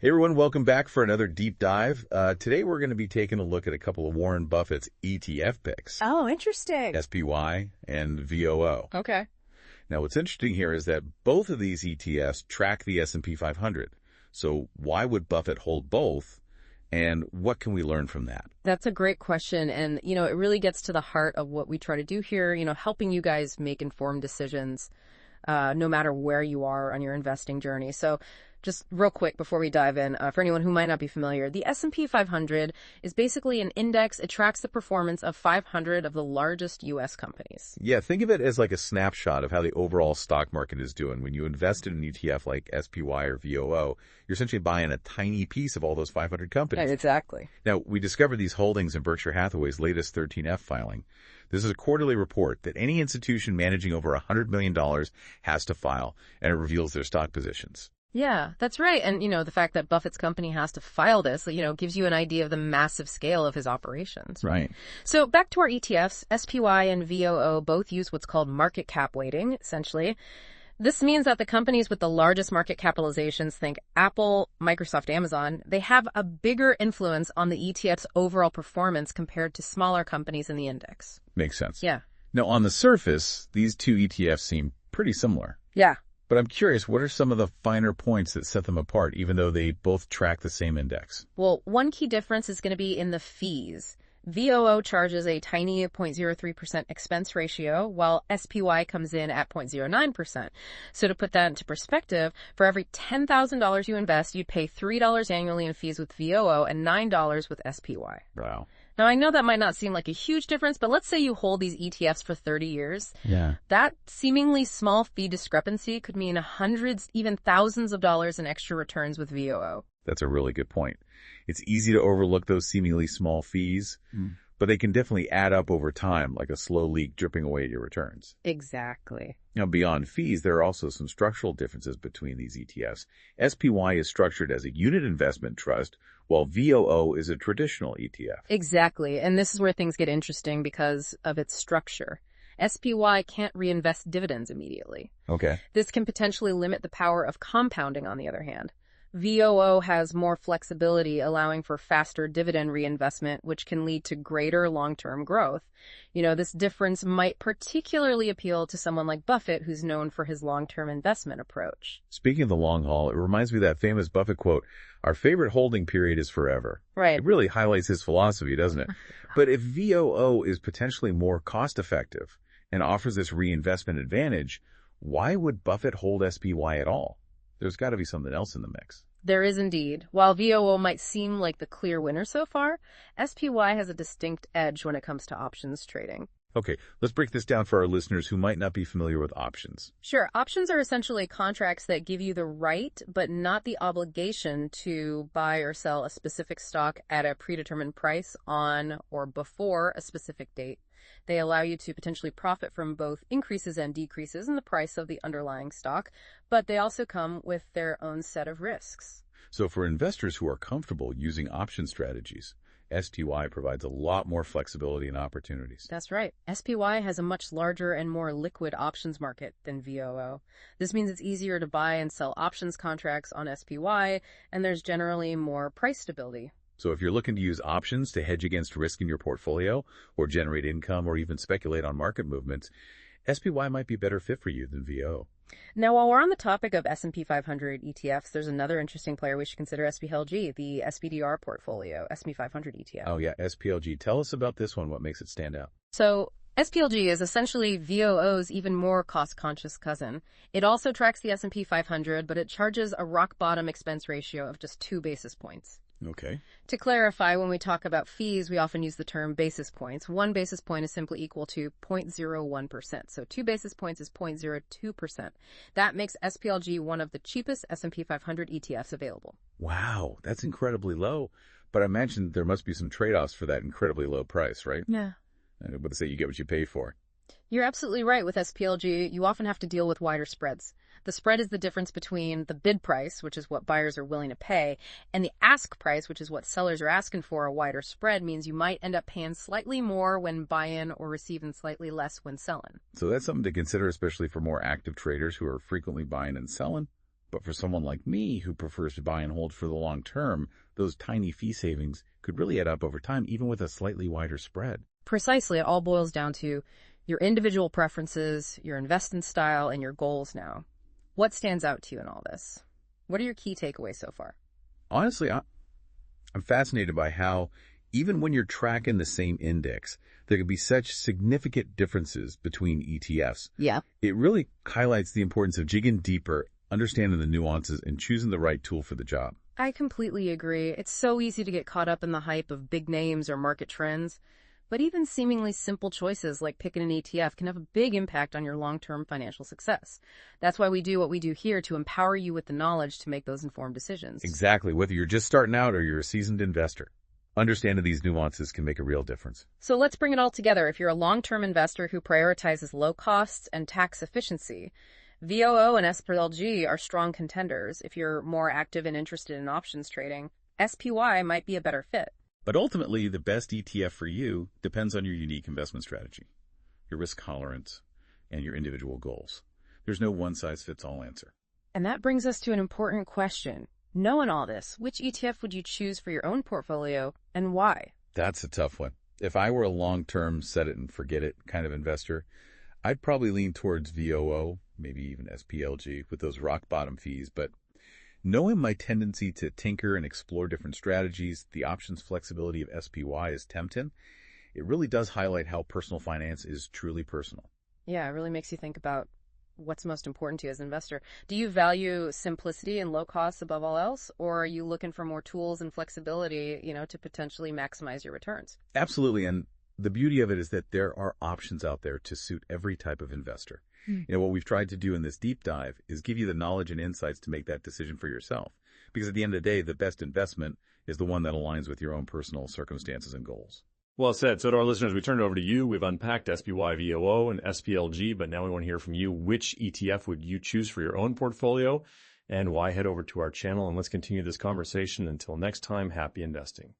Hey everyone, welcome back for another deep dive. Today we're going to be taking a look at a couple of Warren Buffett's ETF picks. Oh, interesting. SPY and VOO. Okay. Now what's interesting here is that both of these ETFs track the S&P 500. So why would Buffett hold both? And what can we learn from that? That's a great question. And, it really gets to the heart of what we try to do here, helping you guys make informed decisions, no matter where you are on your investing journey. So just real quick before we dive in, for anyone who might not be familiar, the S&P 500 is basically an index. It tracks the performance of 500 of the largest U.S. companies. Yeah, think of it as like a snapshot of how the overall stock market is doing. When you invest in an ETF like SPY or VOO, you're essentially buying a tiny piece of all those 500 companies. Yeah, exactly. Now, we discovered these holdings in Berkshire Hathaway's latest 13F filing. This is a quarterly report that any institution managing over $100 million has to file, and it reveals their stock positions. Yeah, that's right. And, the fact that Buffett's company has to file this, gives you an idea of the massive scale of his operations. Right. So back to our ETFs, SPY and VOO both use what's called market cap weighting, essentially. This means that the companies with the largest market capitalizations, think Apple, Microsoft, Amazon, they have a bigger influence on the ETF's overall performance compared to smaller companies in the index. Makes sense. Yeah. Now, on the surface, these two ETFs seem pretty similar. Yeah. But I'm curious, what are some of the finer points that set them apart, even though they both track the same index? Well, one key difference is going to be in the fees. VOO charges a tiny 0.03% expense ratio, while SPY comes in at 0.09%. So to put that into perspective, for every $10,000 you invest, you'd pay $3 annually in fees with VOO and $9 with SPY. Wow. Now, I know that might not seem like a huge difference, but let's say you hold these ETFs for 30 years. Yeah. That seemingly small fee discrepancy could mean hundreds, even thousands of dollars in extra returns with VOO. That's a really good point. It's easy to overlook those seemingly small fees, but they can definitely add up over time, like a slow leak dripping away at your returns. Exactly. Now, beyond fees, there are also some structural differences between these ETFs. SPY is structured as a unit investment trust, while VOO is a traditional ETF. Exactly. And this is where things get interesting because of its structure. SPY can't reinvest dividends immediately. Okay. This can potentially limit the power of compounding, on the other hand. VOO has more flexibility, allowing for faster dividend reinvestment, which can lead to greater long-term growth. This difference might particularly appeal to someone like Buffett, who's known for his long-term investment approach. Speaking of the long haul, it reminds me of that famous Buffett quote, "Our favorite holding period is forever." Right. It really highlights his philosophy, doesn't it? But if VOO is potentially more cost-effective and offers this reinvestment advantage, why would Buffett hold SPY at all? There's got to be something else in the mix. There is indeed. While VOO might seem like the clear winner so far, SPY has a distinct edge when it comes to options trading. Okay, let's break this down for our listeners who might not be familiar with options. Sure. Options are essentially contracts that give you the right, but not the obligation to buy or sell a specific stock at a predetermined price on or before a specific date. They allow you to potentially profit from both increases and decreases in the price of the underlying stock, but they also come with their own set of risks. So for investors who are comfortable using option strategies, SPY provides a lot more flexibility and opportunities. That's right. SPY has a much larger and more liquid options market than VOO. This means it's easier to buy and sell options contracts on SPY, and there's generally more price stability. So if you're looking to use options to hedge against risk in your portfolio or generate income or even speculate on market movements, SPY might be a better fit for you than VOO. Now, while we're on the topic of S&P 500 ETFs, there's another interesting player we should consider, SPLG, the SPDR portfolio, S&P 500 ETF. Oh yeah, SPLG. Tell us about this one. What makes it stand out? So SPLG is essentially VOO's even more cost-conscious cousin. It also tracks the S&P 500, but it charges a rock-bottom expense ratio of just 2 basis points. Okay. To clarify, when we talk about fees, we often use the term basis points. 1 basis point is simply equal to 0.01%. So 2 basis points is 0.02%. That makes SPLG one of the cheapest S&P 500 ETFs available. Wow, that's incredibly low. But I imagine there must be some trade-offs for that incredibly low price, right? Yeah. I would say you get what you pay for. You're absolutely right. With SPLG, you often have to deal with wider spreads. The spread is the difference between the bid price, which is what buyers are willing to pay, and the ask price, which is what sellers are asking for. A wider spread means you might end up paying slightly more when buying or receiving slightly less when selling. So that's something to consider, especially for more active traders who are frequently buying and selling. But for someone like me who prefers to buy and hold for the long term, those tiny fee savings could really add up over time, even with a slightly wider spread. Precisely, it all boils down to your individual preferences, your investment style, and your goals now. What stands out to you in all this? What are your key takeaways so far? Honestly, I'm fascinated by how, even when you're tracking the same index, there can be such significant differences between ETFs. Yeah. It really highlights the importance of digging deeper, understanding the nuances, and choosing the right tool for the job. I completely agree. It's so easy to get caught up in the hype of big names or market trends. But even seemingly simple choices like picking an ETF can have a big impact on your long-term financial success. That's why we do what we do here, to empower you with the knowledge to make those informed decisions. Exactly. Whether you're just starting out or you're a seasoned investor, understanding these nuances can make a real difference. So let's bring it all together. If you're a long-term investor who prioritizes low costs and tax efficiency, VOO and SPLG are strong contenders. If you're more active and interested in options trading, SPY might be a better fit. But ultimately, the best ETF for you depends on your unique investment strategy, your risk tolerance, and your individual goals. There's no one-size-fits-all answer. And that brings us to an important question. Knowing all this, which ETF would you choose for your own portfolio and why? That's a tough one. If I were a long-term set-it-and-forget-it kind of investor, I'd probably lean towards VOO, maybe even SPLG, with those rock-bottom fees, but knowing my tendency to tinker and explore different strategies, the options flexibility of SPY is tempting. It really does highlight how personal finance is truly personal. Yeah, it really makes you think about what's most important to you as an investor. Do you value simplicity and low costs above all else, or are you looking for more tools and flexibility, to potentially maximize your returns? Absolutely, and the beauty of it is that there are options out there to suit every type of investor. What we've tried to do in this deep dive is give you the knowledge and insights to make that decision for yourself. Because at the end of the day, the best investment is the one that aligns with your own personal circumstances and goals. Well said. So to our listeners, we turn it over to you. We've unpacked SPY, VOO, and SPLG, but now we want to hear from you. Which ETF would you choose for your own portfolio, and why? Head over to our channel and let's continue this conversation. Until next time, happy investing.